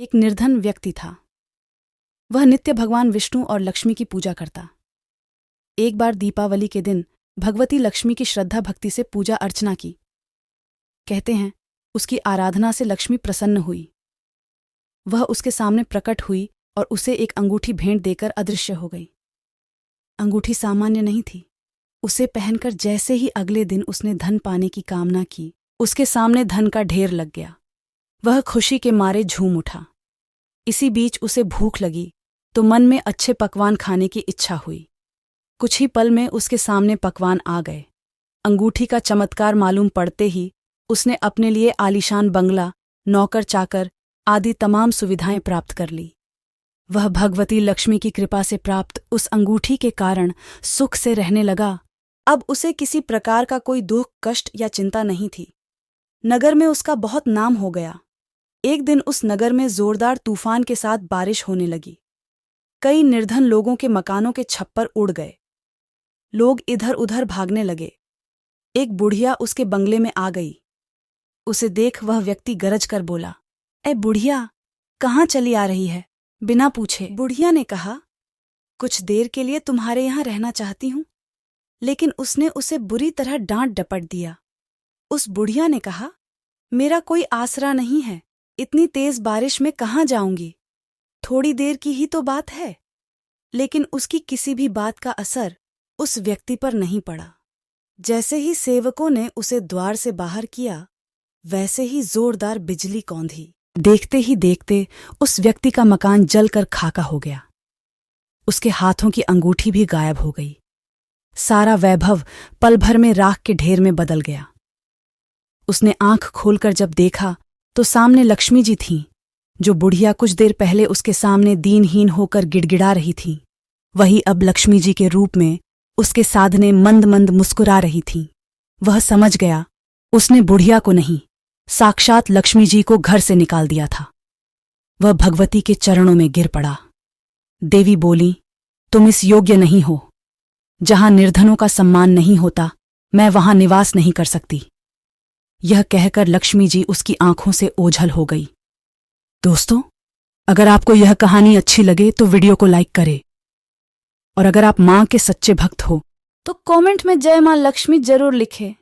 एक निर्धन व्यक्ति था। वह नित्य भगवान विष्णु और लक्ष्मी की पूजा करता। एक बार दीपावली के दिन भगवती लक्ष्मी की श्रद्धा भक्ति से पूजा अर्चना की। कहते हैं उसकी आराधना से लक्ष्मी प्रसन्न हुई। वह उसके सामने प्रकट हुई और उसे एक अंगूठी भेंट देकर अदृश्य हो गई। अंगूठी सामान्य नहीं थी। उसे पहनकर जैसे ही अगले दिन उसने धन पाने की कामना की, उसके सामने धन का ढेर लग गया। वह खुशी के मारे झूम उठा। इसी बीच उसे भूख लगी तो मन में अच्छे पकवान खाने की इच्छा हुई। कुछ ही पल में उसके सामने पकवान आ गए। अंगूठी का चमत्कार मालूम पड़ते ही उसने अपने लिए आलीशान बंगला, नौकर चाकर आदि तमाम सुविधाएं प्राप्त कर ली। वह भगवती लक्ष्मी की कृपा से प्राप्त उस अंगूठी के कारण सुख से रहने लगा। अब उसे किसी प्रकार का कोई दुख, कष्ट या चिंता नहीं थी। नगर में उसका बहुत नाम हो गया। एक दिन उस नगर में जोरदार तूफान के साथ बारिश होने लगी। कई निर्धन लोगों के मकानों के छप्पर उड़ गए। लोग इधर उधर भागने लगे। एक बुढ़िया उसके बंगले में आ गई। उसे देख वह व्यक्ति गरज कर बोला, "ए बुढ़िया, कहाँ चली आ रही है?" बिना पूछे बुढ़िया ने कहा, "कुछ देर के लिए तुम्हारे यहां रहना चाहती हूं।" लेकिन उसने उसे बुरी तरह डांट डपट दिया। उस बुढ़िया ने कहा, "मेरा कोई आसरा नहीं है, इतनी तेज बारिश में कहाँ जाऊंगी? थोड़ी देर की ही तो बात है।" लेकिन उसकी किसी भी बात का असर उस व्यक्ति पर नहीं पड़ा। जैसे ही सेवकों ने उसे द्वार से बाहर किया, वैसे ही जोरदार बिजली कौंधी। देखते ही देखते उस व्यक्ति का मकान जलकर खाका हो गया। उसके हाथों की अंगूठी भी गायब हो गई। सारा वैभव पल भर में राख के ढेर में बदल गया। उसने आंख खोलकर जब देखा तो सामने लक्ष्मी जी थीं, जो बुढ़िया कुछ देर पहले उसके सामने दीनहीन होकर गिड़गिड़ा रही थीं, वही अब लक्ष्मी जी के रूप में उसके साधने मंद मंद मुस्कुरा रही थीं। वह समझ गया उसने बुढ़िया को नहीं, साक्षात लक्ष्मी जी को घर से निकाल दिया था। वह भगवती के चरणों में गिर पड़ा। देवी बोली, "तुम इस योग्य नहीं हो। जहां निर्धनों का सम्मान नहीं होता, मैं वहां निवास नहीं कर सकती।" यह कहकर लक्ष्मी जी उसकी आंखों से ओझल हो गई। दोस्तों, अगर आपको यह कहानी अच्छी लगे तो वीडियो को लाइक करें, और अगर आप मां के सच्चे भक्त हो तो कमेंट में जय मां लक्ष्मी जरूर लिखें।